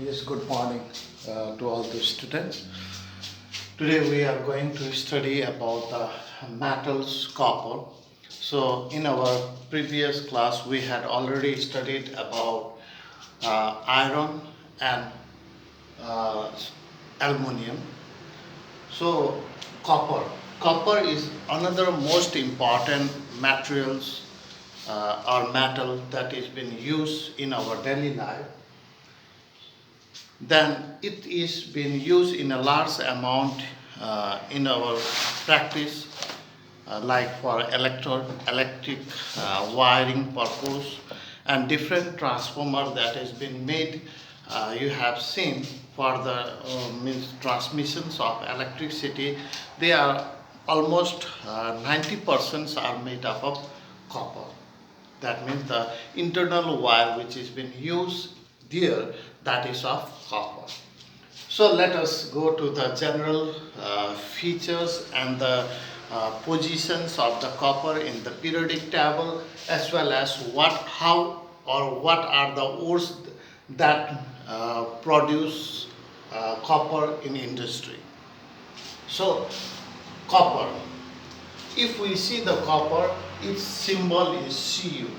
Yes, good morning to all the students. Today we are going to study about the metals copper. So in our previous class we had already studied about iron and uh, aluminium. So copper is another most important materials or metal that is being used in our daily life. Then it is being used in a large amount in our practice, like for electric wiring purpose and different transformer that has been made. You have seen for the means transmissions of electricity, they are almost 90% are made up of copper. That means the internal wire which is being used there, that is of copper. So let us go to the general features and the positions of the copper in the periodic table, as well as how or what are the ores that produce copper in industry. So copper, if we see the copper, its symbol is Cu.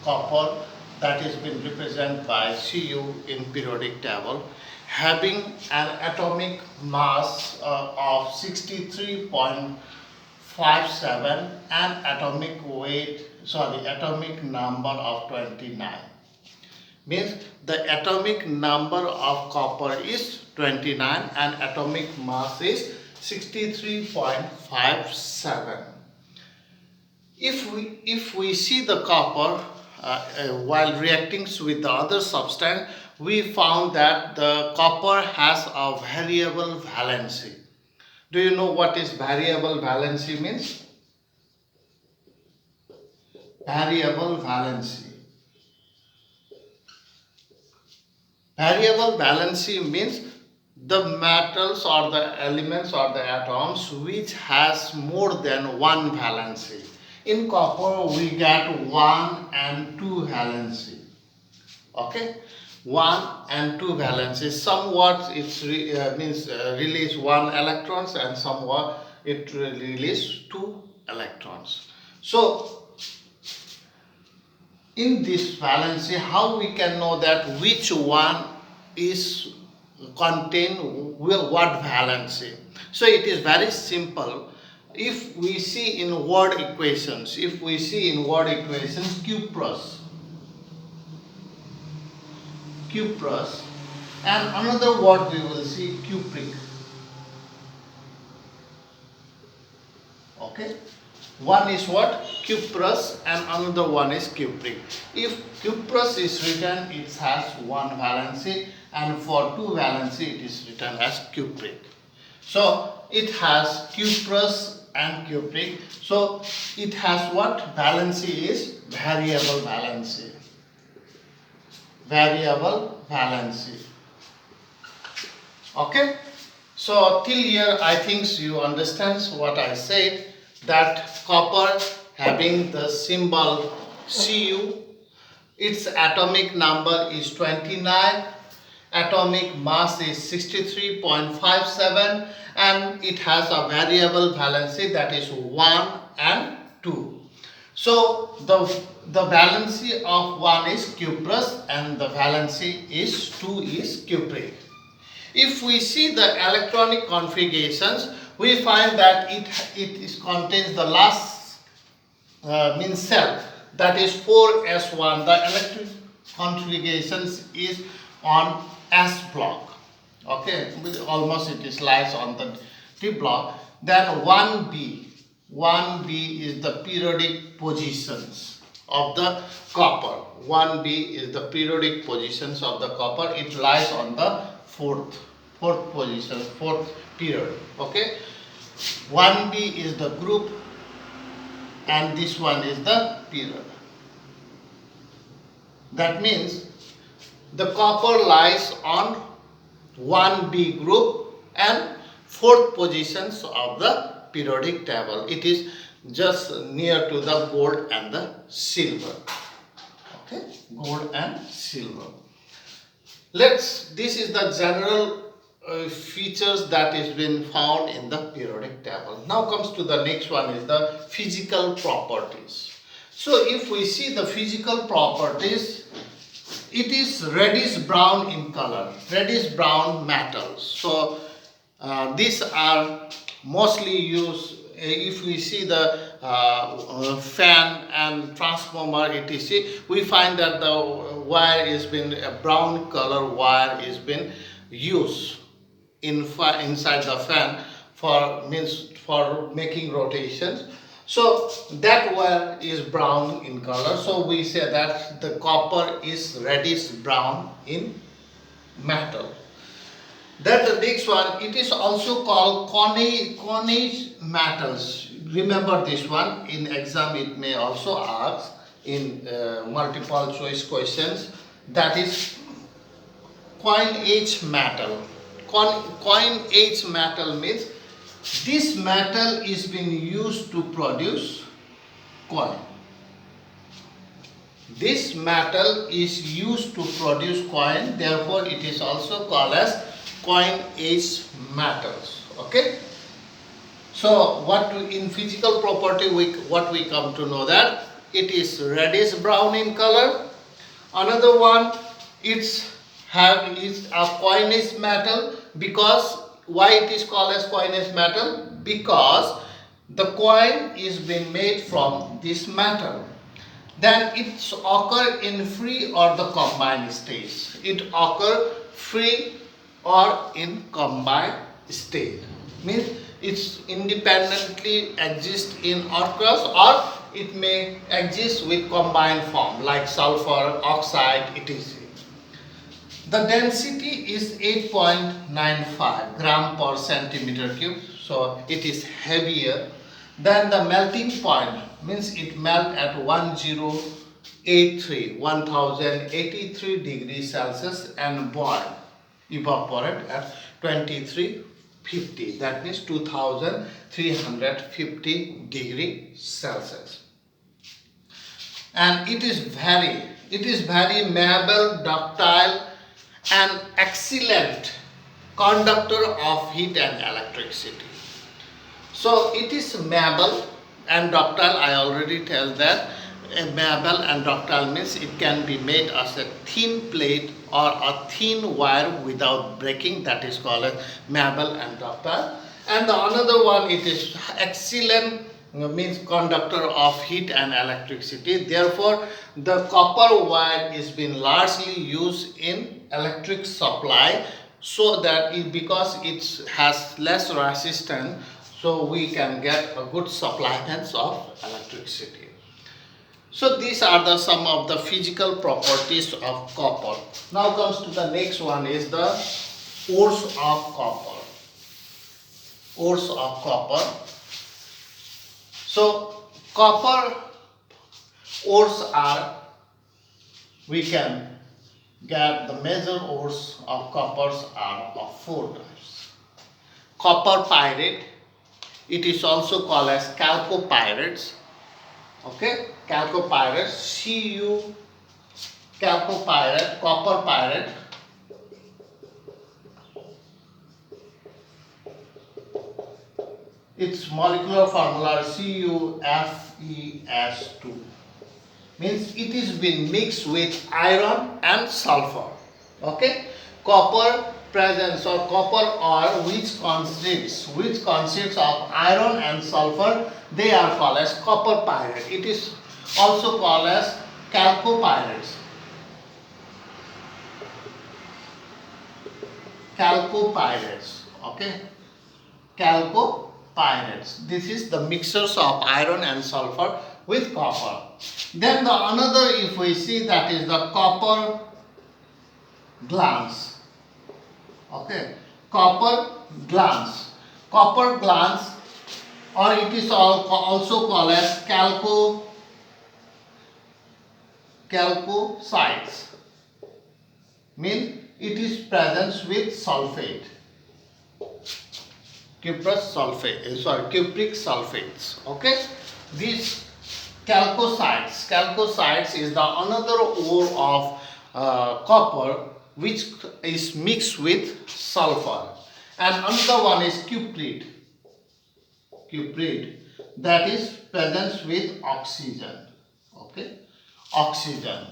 Copper, that has been represented by Cu in periodic table, having an atomic mass of 63.57 and atomic number of 29. Means the atomic number of copper is 29 and atomic mass is 63.57. If we see the copper while reacting with the other substance, we found that the copper has a variable valency. Do you know what is variable valency means? Variable valency. Variable valency means the metals or the elements or the atoms which has more than one valency. In copper we get 1 and 2 valency. Okay, 1 and 2 valency. Somewhat it means release 1 electrons and somewhat it release 2 electrons. So in this valency, how we can know that which one is contain what valency? So it is very simple. If we see in word equations, cuprous, and another word we will see cupric. Okay, one is what? Cuprous, and another one is cupric. If cuprous is written, it has 1 valency, and for 2 valency it is written as cupric. So it has cuprous and cupric. So it has what? Valency is variable valency. Variable valency. Okay, so till here I think you understand what I said, that copper having the symbol Cu, its atomic number is 29, atomic mass is 63.57, and it has a variable valency, that is 1 and 2. So the valency of 1 is cuprous and the valency is 2 is cupric. If we see the electronic configurations, we find that it contains the last means cell, that is 4s1. The electric configurations is on S block. Okay, almost it is lies on the T block. Then 1b is the periodic positions of the copper. 1b is the periodic positions of the copper. It lies on the fourth position, fourth period. Okay, 1b is the group and this one is the period. That means the copper lies on 1b group and fourth positions of the periodic table. It is just near to the gold and the silver. Okay, gold and silver. This is the general features that is been found in the periodic table. Now comes to the next one is the physical properties. So if we see the physical properties, it is reddish brown in color, reddish brown metals. So these are mostly used if we see the fan and transformer etc. We find that the wire is been a brown color wire is been used inside the fan for making rotations. So that wire is brown in color. So we say that the copper is reddish brown in metal. Then the next one, it is also called Cornish metals. Remember this one, in exam it may also ask in multiple choice questions. That is coin age metal. Coin age metal means this metal is being used to produce coin. This metal is used to produce coin, therefore it is also called as coin age metals. Okay. So in physical property what we come to know that it is reddish brown in color. Another one, is a coinage metal. Because why it is called as coinage metal? Because the coin is being made from this metal. Then it's occur in free or the combined stage. It occur free or in combined state. Means it's independently exist in aqueous or it may exist with combined form like sulfur, oxide, etc. The density is 8.95 gram per centimeter cube. So it is heavier. Then the melting point means it melt at 1083 degrees Celsius and boil, evaporate at 2350. That means 2350 degrees Celsius. And it is very malleable, ductile and excellent conductor of heat and electricity. So it is malleable and ductile. I already tell that malleable and ductile means it can be made as a thin plate or a thin wire without breaking. That is called as malleable and ductile. And the another one, it is excellent means conductor of heat and electricity. Therefore, the copper wire is been largely used in electric supply, so that because it has less resistance, so we can get a good supply of electricity. So these are some of the physical properties of copper. Now comes to the next one is the ores of copper. Ores of copper. So copper ores are, we can get the major ores of coppers are of 4 types. Copper pyrite, it is also called as chalcopyrites. Okay, chalcopyrites, Cu chalcopyrite, copper pyrite. Its molecular formula is CuFeS2. Means it is been mixed with iron and sulfur. Okay, copper presence or copper ore which consists of iron and sulfur, they are called as copper pyrite. It is also called as chalcopyrites. Chalcopyrites. Okay, chalcopyrites. This is the mixtures of iron and sulfur with copper. Then the another, if we see, that is the copper glance. Okay, copper glance. Copper glance, or it is also called as chalcosites. Means it is present with sulfate. Cupric sulfates. Okay, these chalcosites is the another ore of copper which is mixed with sulfur, and another one is cuprid that is present with oxygen. Okay, oxygen.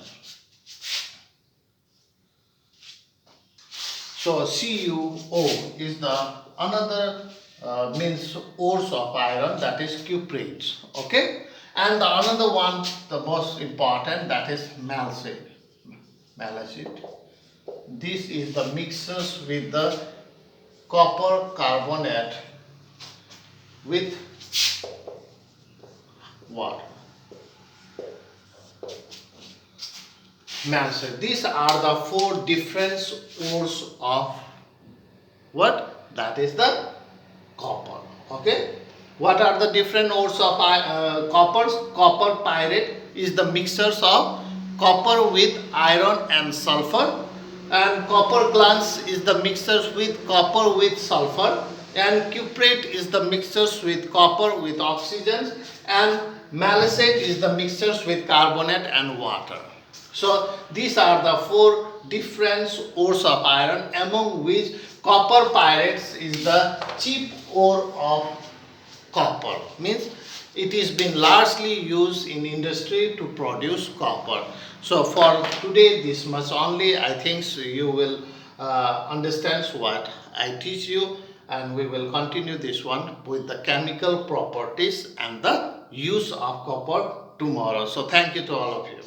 So CuO is the another means ores of iron, that is cuprates. Okay, and the another one, the most important, that is malachite. Malachite. This is the mixtures with the copper carbonate with what? Malachite. These are the four different ores of what? That is the copper. Okay. What are the different ores of coppers? Copper pyrite is the mixtures of copper with iron and sulfur, and copper glance is the mixtures with copper with sulfur, and cuprate is the mixtures with copper with oxygen, and malachite is the mixtures with carbonate and water. So these are the four different ores of iron, among which copper pyrites is the chief ore of copper. Means it is been largely used in industry to produce copper. So for today this much only. I think so you will understand what I teach you, and we will continue this one with the chemical properties and the use of copper tomorrow. So thank you to all of you.